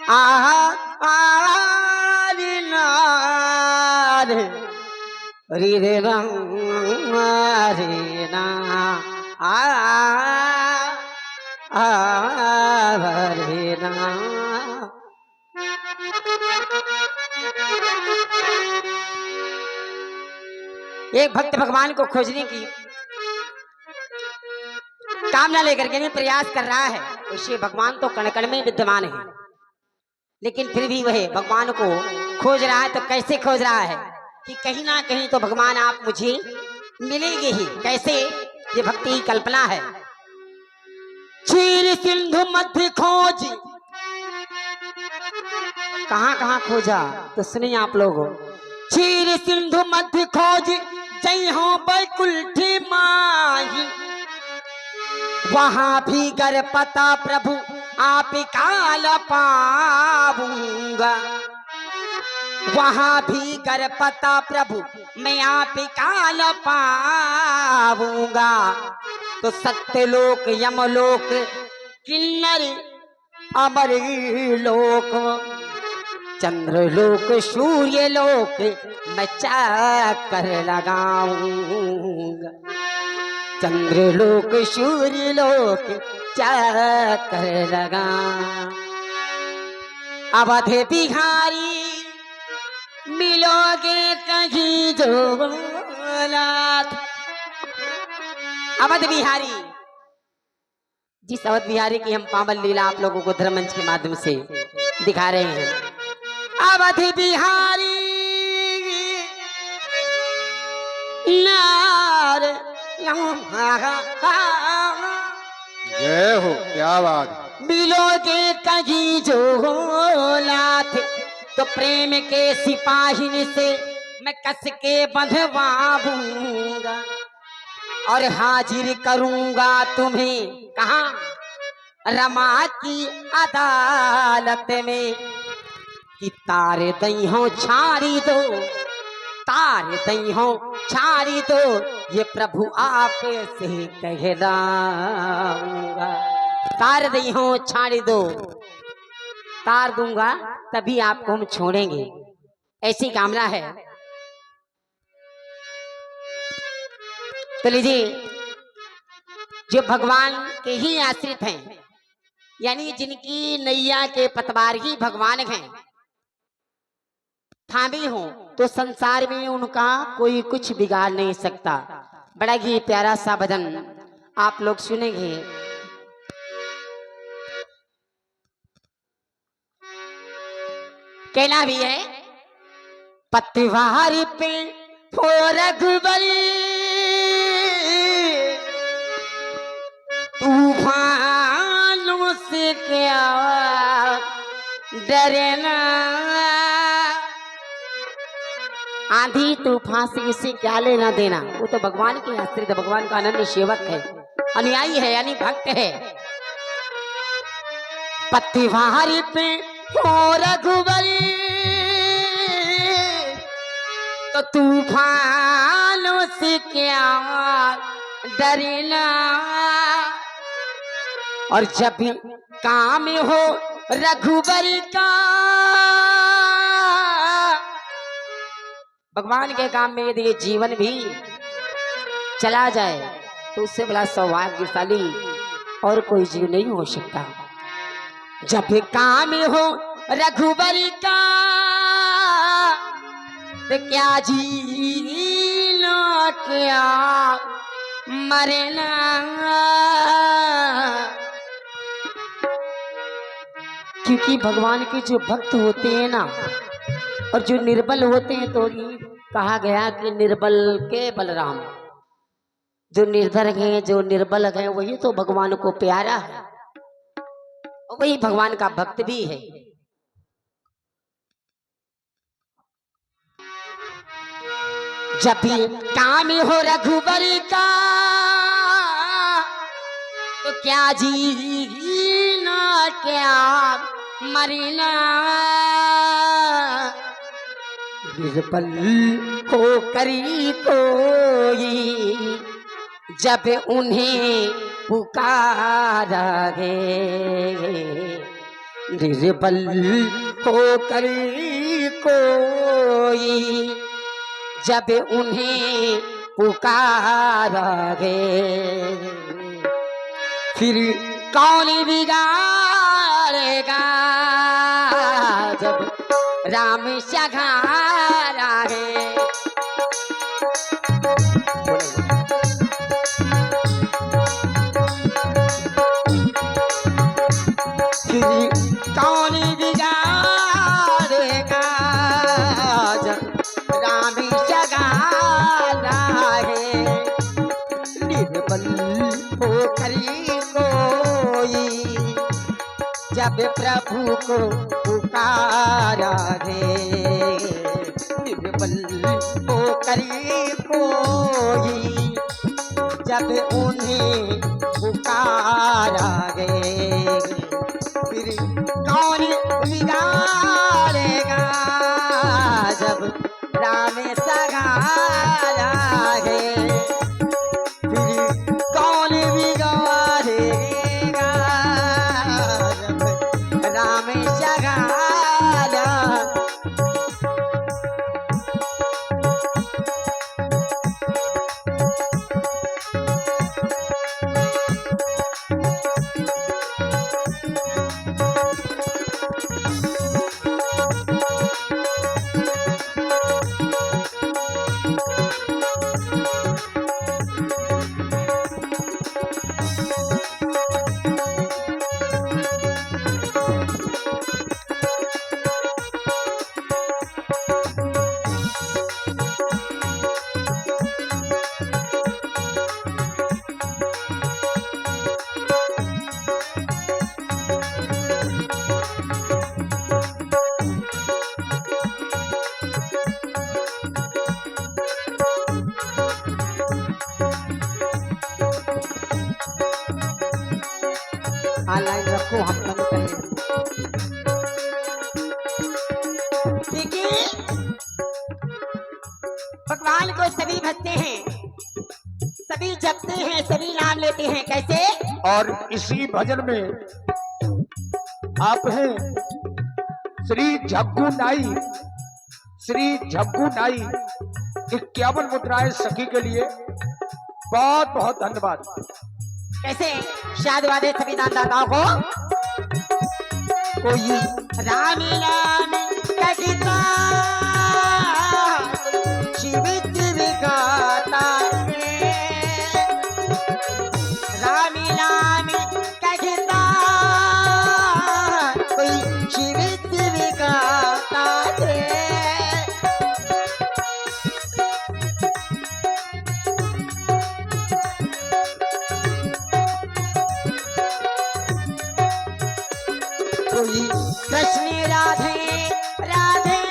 आहा आरी नार रे रे रे ना आ रे ना। एक भक्त भगवान को खोजने की कामना लेकर के प्रयास कर रहा है। उसे भगवान तो कण कण में विद्यमान है, लेकिन फिर भी वह भगवान को खोज रहा है। तो कैसे खोज रहा है कि कहीं ना कहीं तो भगवान आप मुझे मिलेंगे ही। कैसे? ये भक्ति की कल्पना है। क्षीर सिंधु मध्य खोज, कहां कहां खोजा तो सुनिए आप लोगों। क्षीर सिंधु मध्य खोज जय हो बैकुंठी माही, वहां भी गर पता प्रभु आप काल पाऊंगा। वहां भी गर पता प्रभु मैं आप काल पाऊंगा। तो सत्यलोक यमलोक किन्नर अमर लोक चंद्रलोक सूर्य लोक मैं चक्कर लगाऊंगा। चंद्रलोक सूर्य लोक चक्कर लगा। अवध बिहारी मिलोगे कहीं जोगनाथ। अवध बिहारी, जिस अवध बिहारी की हम पावन लीला आप लोगों को धर्ममंच के माध्यम से दिखा रहे हैं। अवध बिहारी नार जय हो, क्या बात। मिलोगे कहीं जो नाथ तो प्रेम के सिपाही से मैं कस के बंधवाऊंगा और हाजिर करूंगा तुम्हें कहाँ? रमा की अदालत में कि तार दई हो छाड़ी दो, तार दई हो छाड़ी दो, ये प्रभु आप से कह रहा। तार दई हो छाड़ी दो, तार दूंगा तभी आपको हम छोड़ेंगे, ऐसी कामना है। तो लीजिए, जो भगवान के ही आश्रित हैं, यानी जिनकी नैया के पतवार ही भगवान हैं, थामे हो तो संसार में उनका कोई कुछ बिगाड़ नहीं सकता। बड़ा ही प्यारा सा भजन आप लोग सुनेंगे। कहना भी है पतवार पे हो रघुबली तूफानों से क्या डरना। आंधी तूफान से इसे क्या लेना देना, वो तो भगवान के आश्रित, भगवान का अनन्य सेवक है, अनुयायी है, यानी भक्त है। पतवार पे हो रघुबली तो तूफानों से क्या डरना। और जब भी काम हो रघुबरी का, भगवान के काम में यदि जीवन भी चला जाए तो उससे बड़ा सौभाग्यशाली और कोई जीव नहीं हो सकता। जब भी काम हो रघुबरी का तो क्या जीना क्या मरना। क्योंकि भगवान के जो भक्त होते हैं ना, और जो निर्बल होते हैं, तो कहा गया कि निर्बल के बलराम। जो निर्धर हैं, जो निर्बल हैं, वही तो भगवान को प्यारा है, वही भगवान का भक्त भी है। जब भी काम हो रघुबरी का तो क्या जीना क्या मरना। निर्बल हो करी कोई जब उन्हें पुकारा है, निर्बल होकर कोई जब उन्हें पुकारोगे, फिर कौन बिगाड़ेगा जब राम सहारे। फिर कौन बिगाड़ेगा जब राम सहारे। निर्बल होकर कोई जब प्रभु को पुकारोगे, निर्बल होकर कोई जब उन्हें पुकारोगे, फिर कौन बिगाड़ेगा जब राम सहारे। फिर कौन बिगाड़ेगा जब राम सहारा। ऑनलाइन रखो, हम बंद कर लेंगे। देखिए, भगवान को सभी भजते हैं, सभी जपते हैं, सभी नाम लेते हैं। कैसे? और इसी भजन में आप हैं श्री झग्गू नाई। श्री झग्गू नाई 51 मुद्राएं सखी के लिए बहुत बहुत धन्यवाद। कैसे? शायद वादे सभी दानदाताओं को। कोई राम नाम कहता शिव शिव गाता है, राम नाम कहता कोई शिव शिव गाता है। कोई कृष्ण राधे राधे,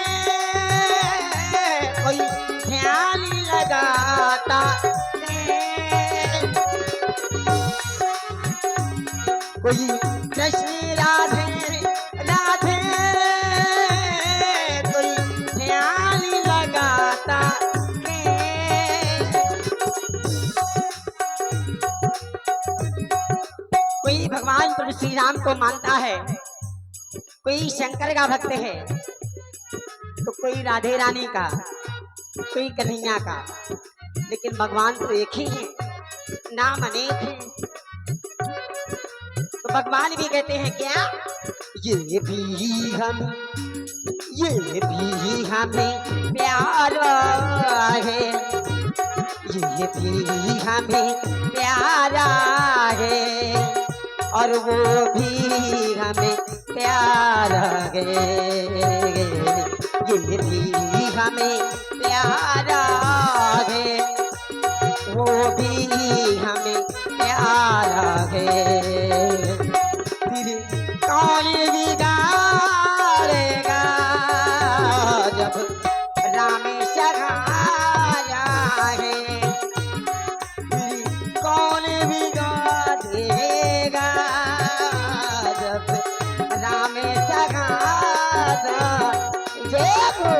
कोई ध्यान लगाता है। कोई कृष्ण राधे राधे, कोई ध्यान लगाता है। कोई भगवान प्रभु श्री राम को मानता है, कोई शंकर का भक्त है, तो कोई राधे रानी का, कोई कन्हैया का, लेकिन भगवान तो एक ही है, नाम अनेक है। तो भगवान भी कहते हैं क्या? ये भी हमें प्यारा है, ये भी हमें प्यारा है, और वो भी हमें प्यारा है। ये भी हमें प्यारा है, वो भी हमें प्यारा है। फिर कौन बिगाड़ेगा जब राम सहारा है। फिर कौन बिगाड़ेगा जब राम सहारा। जय हो।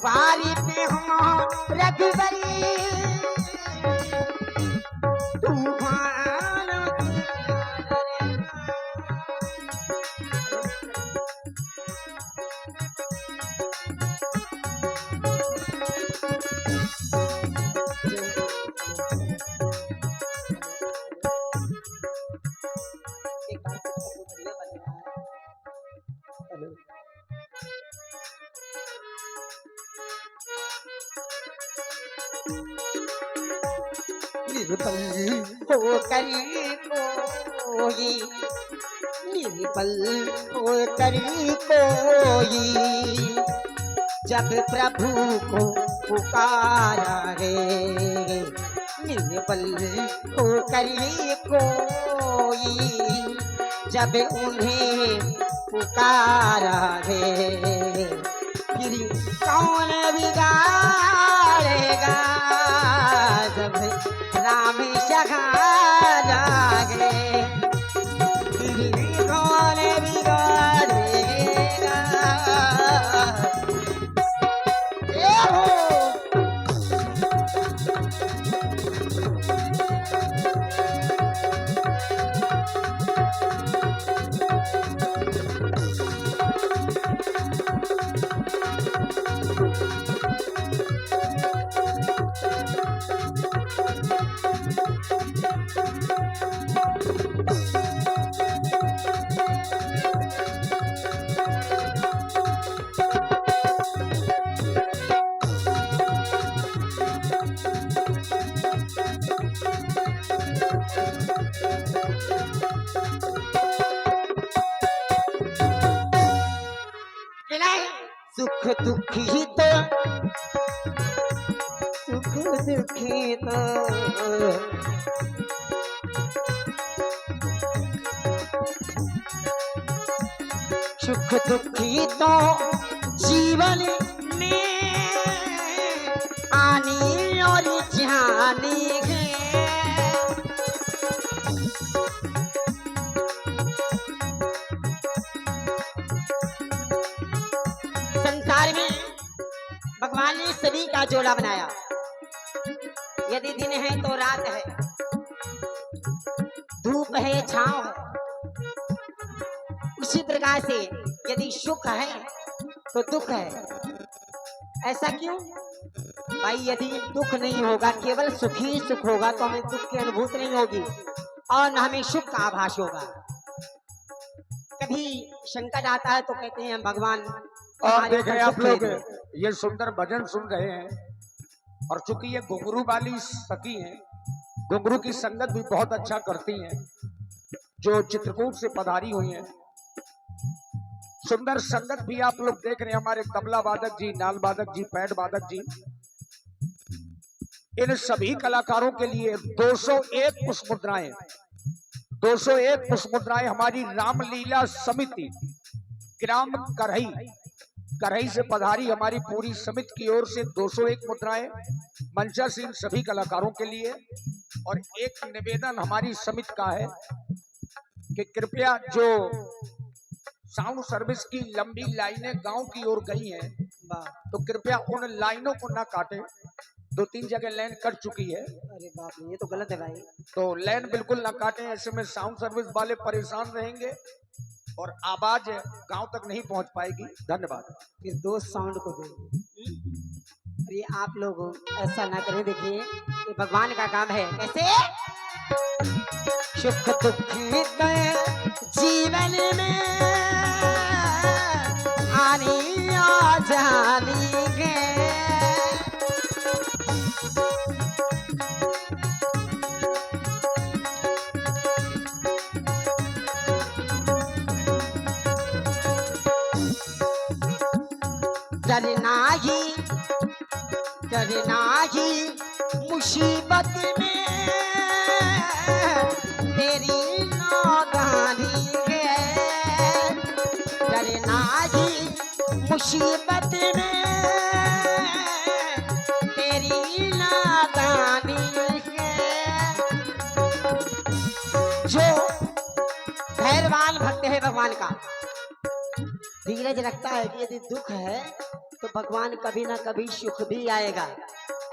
वारी पे हो रघुबरी तूफान एक बार फिर से बढ़िया बन रहा है। हेलो निर्बल हो करी कोई निर्बल हो करी कोई जब प्रभु को पुकारा रे निर्बल हो करी कोई जब उन्हें पुकारा रे फिर कौन बिगाड़ेगा जब राम सहारा गे फिर कौन बिगाड़ेगा ए हो सुख दुखी तो सुख दुखी तो सुख दुखी तो जीवन में आनी और जानी है संसार में भगवान ने सभी का जोड़ा बनाया। यदि दिन है तो रात है, धूप है छांव है। उसी प्रकार से यदि सुख है तो दुख है। ऐसा क्यों भाई? यदि दुख नहीं होगा, केवल सुख ही सुख होगा तो हमें दुख की अनुभूति नहीं होगी और न हमें सुख का आभास होगा। कभी संकट आता है तो कहते हैं भगवान। और देखें आप लोग ये सुंदर भजन सुन रहे हैं और चूंकि ये घुंघरू वाली सखी हैं, घुंघरू की संगत भी बहुत अच्छा करती हैं, जो चित्रकूट से पधारी हुई हैं। सुंदर संगत भी आप लोग देख रहे हैं। हमारे तबला वादक जी, नाल वादक जी, पैड वादक जी, इन सभी कलाकारों के लिए 201 पुष्प मुद्राएं 201 पुष्प मुद्राएं हमारी रामलीला समिति ग्राम करही से पधारी हमारी पूरी समिति की ओर से 201 मुद्राएं मंचासीन सभी कलाकारों के लिए। और एक निवेदन हमारी समिति का है कि कृपया जो साउंड सर्विस की लंबी लाइनें गांव की ओर गई हैं, तो कृपया उन लाइनों को ना काटें। 2-3 जगह लाइन कट चुकी है। अरे बाप रे, ये तो गलत है भाई। तो लाइन बिल्कुल ना काटें, ऐसे में साउंड सर्विस वाले परेशान रहेंगे और आवाज गांव तक नहीं पहुंच पाएगी। धन्यवाद। फिर दोस्त साउंड को दे। अरे आप लोग ऐसा ना करें। देखिए ये भगवान का काम है। कैसे सुख दुख जीवन में आनी आ जानी गे डरना ही मुसीबत में तेरी नादानी है। डरना ही मुसीबत में तेरी नादानी है। जो धैर्यवान भक्त है भगवान का, धीरज रखता है कि यदि दुख है तो भगवान कभी ना कभी सुख भी आएगा।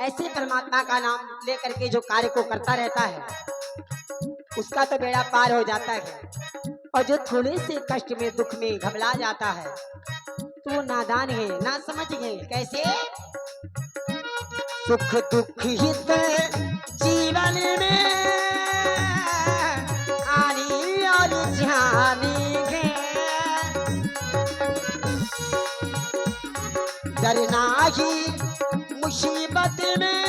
ऐसे परमात्मा का नाम लेकर के जो कार्य को करता रहता है उसका तो बेड़ा पार हो जाता है, और जो थोड़े से कष्ट में दुख में घबरा जाता है तो वो नादान है, ना समझ गए। कैसे? सुख दुख हित जीवन में आनी और जानी है, डरना ही मुसीबत में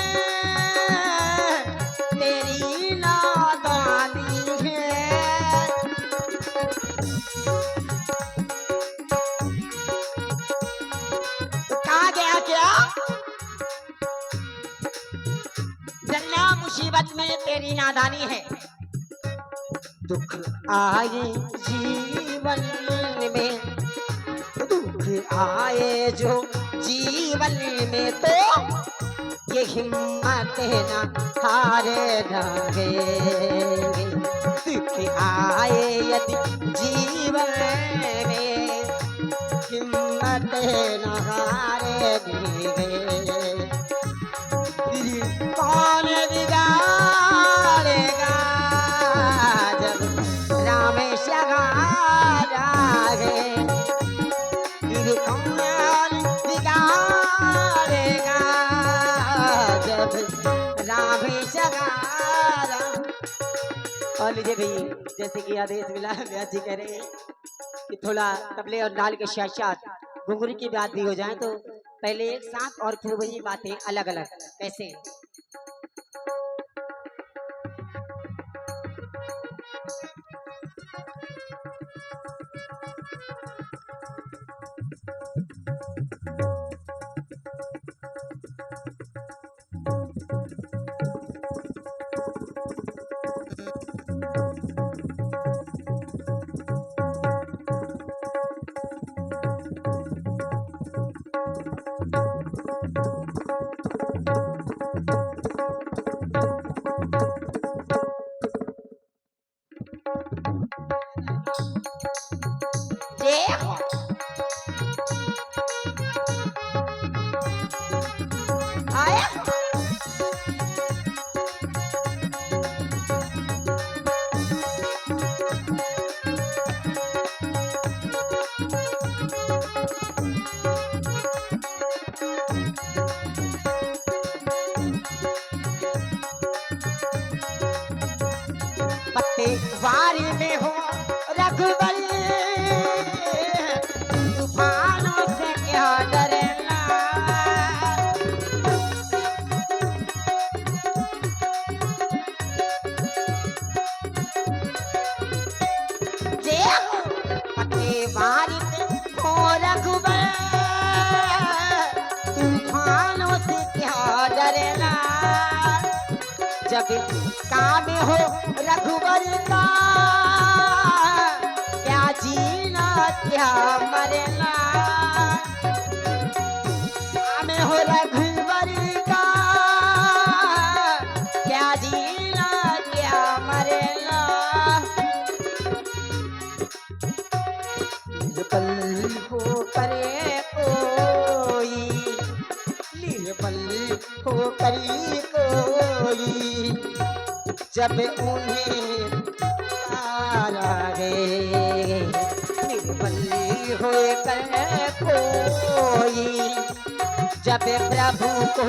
तेरी नादानी है। तो कहा गया क्या? डरना मुसीबत में तेरी नादानी है। दुख आए जीवन में, दुख आए जो जीवन में तो ये हिम्मत न हारे रहेंगे। दुख आए यदि जीवन में हिम्मत न हारेंगे। कौन बिगाड़ेगा जब राम सहारा है? फिर कौन बिगाड़ेगा जब राम सहारा? और लीजिए भाई, जैसे कि आदेश मिला व्यास जी कह रहे हैं कि थोड़ा तबले और नाल के साथ साथ घुंघरू की बात भी हो जाए, तो पहले एक साथ और फिर वही बातें अलग अलग। कैसे? देखो आया पत्ते वारी में हो रघुबर, तूफानों से क्या डरना। देखो पत्ते वारी में हो रघुबर, तूफानों से क्या डरना। जब काम हो रघुबर का क्या जीना क्या मरना। काम हो रघुबर का क्या जीना क्या मरना। निर्बल हो करे कोई, निर्बल हो करी कोई, जब उन्हें तारा गे। निर्बल हो कर कोई जब प्रभु को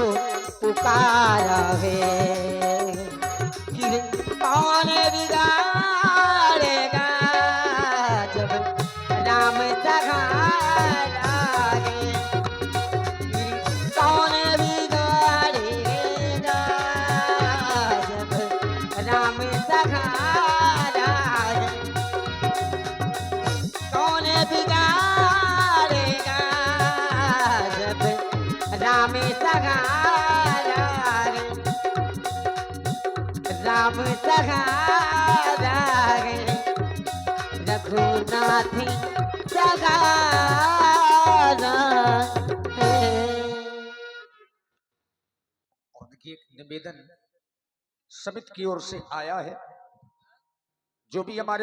पुकारा है। फिर कौन बिगाड़ेगा जब राम सहारा है। फिर कौन बिगाड़ेगा जब राम सहारा है। कौन बिगाड़ेगा जब राम सहारा है। राम सहारा है, रघुनाथ सहारा है। और देखिए एक निवेदन समिति की ओर से आया है, जो भी हमारे